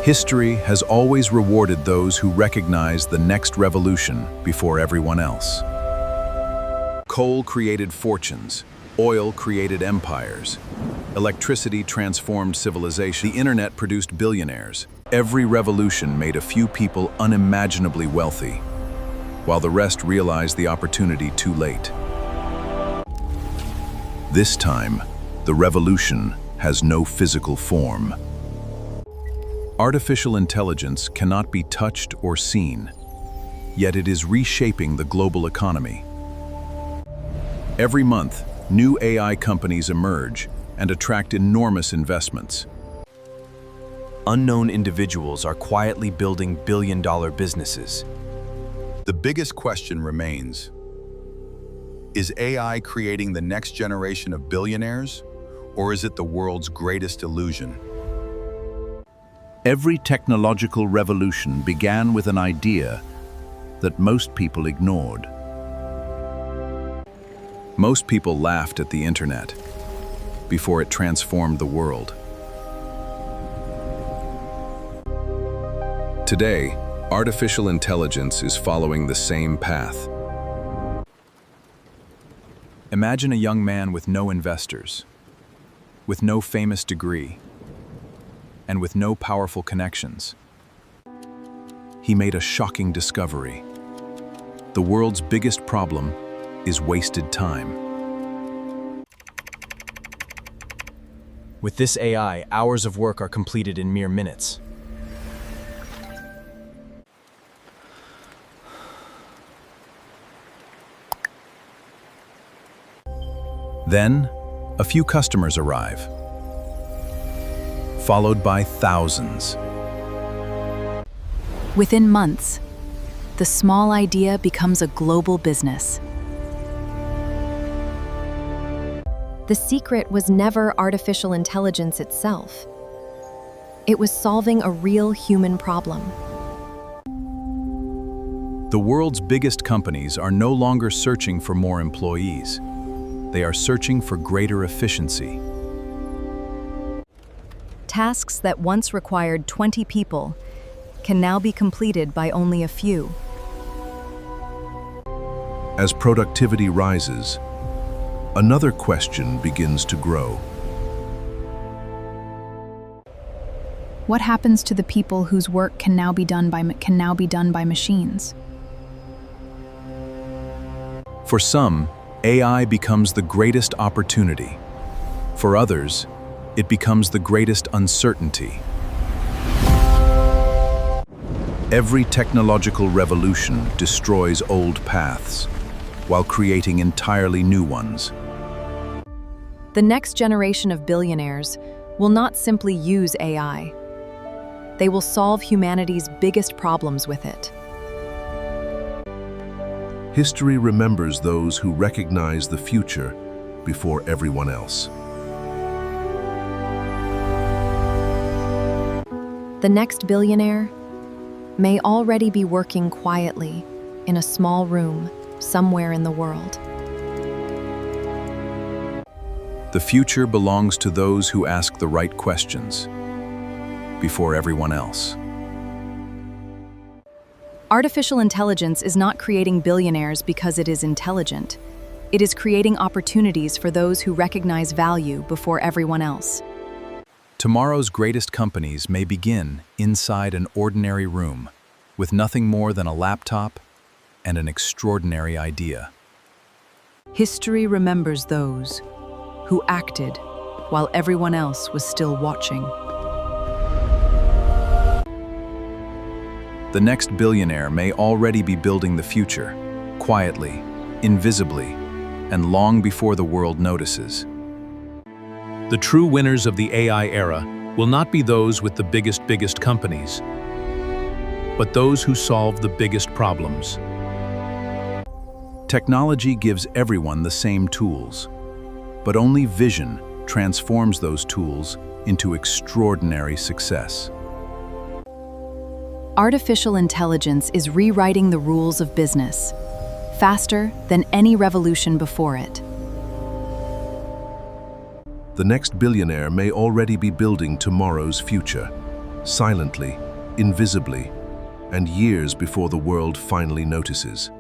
History has always rewarded those who recognize the next revolution before everyone else. Coal created fortunes, oil created empires, electricity transformed civilization, the internet produced billionaires. Every revolution made a few people unimaginably wealthy, while the rest realized the opportunity too late. This time, the revolution has no physical form. Artificial intelligence cannot be touched or seen, yet it is reshaping the global economy. Every month, new AI companies emerge and attract enormous investments. Unknown individuals are quietly building billion-dollar businesses. The biggest question remains: is AI creating the next generation of billionaires, or is it the world's greatest illusion? Every technological revolution began with an idea that most people ignored. Most people laughed at the internet before it transformed the world. Today, artificial intelligence is following the same path. Imagine a young man with no investors, with no famous degree, and with no powerful connections. He made a shocking discovery. The world's biggest problem is wasted time. With this AI, hours of work are completed in mere minutes. Then, a few customers arrive, followed by thousands. Within months, the small idea becomes a global business. The secret was never artificial intelligence itself. It was solving a real human problem. The world's biggest companies are no longer searching for more employees. They are searching for greater efficiency. Tasks that once required 20 people can now be completed by only a few. As productivity rises, another question begins to grow. What happens to the people whose work can now be done by machines? For some, AI becomes the greatest opportunity. For others, it becomes the greatest uncertainty. Every technological revolution destroys old paths, while creating entirely new ones. The next generation of billionaires will not simply use AI. They will solve humanity's biggest problems with it. History remembers those who recognize the future before everyone else. The next billionaire may already be working quietly in a small room somewhere in the world. The future belongs to those who ask the right questions before everyone else. Artificial intelligence is not creating billionaires because it is intelligent. It is creating opportunities for those who recognize value before everyone else. Tomorrow's greatest companies may begin inside an ordinary room with nothing more than a laptop and an extraordinary idea. History remembers those who acted while everyone else was still watching. The next billionaire may already be building the future, quietly, invisibly, and long before the world notices. The true winners of the AI era will not be those with the biggest companies, but those who solve the biggest problems. Technology gives everyone the same tools, but only vision transforms those tools into extraordinary success. Artificial intelligence is rewriting the rules of business, faster than any revolution before it. The next billionaire may already be building tomorrow's future. silently, invisibly, and years before the world finally notices.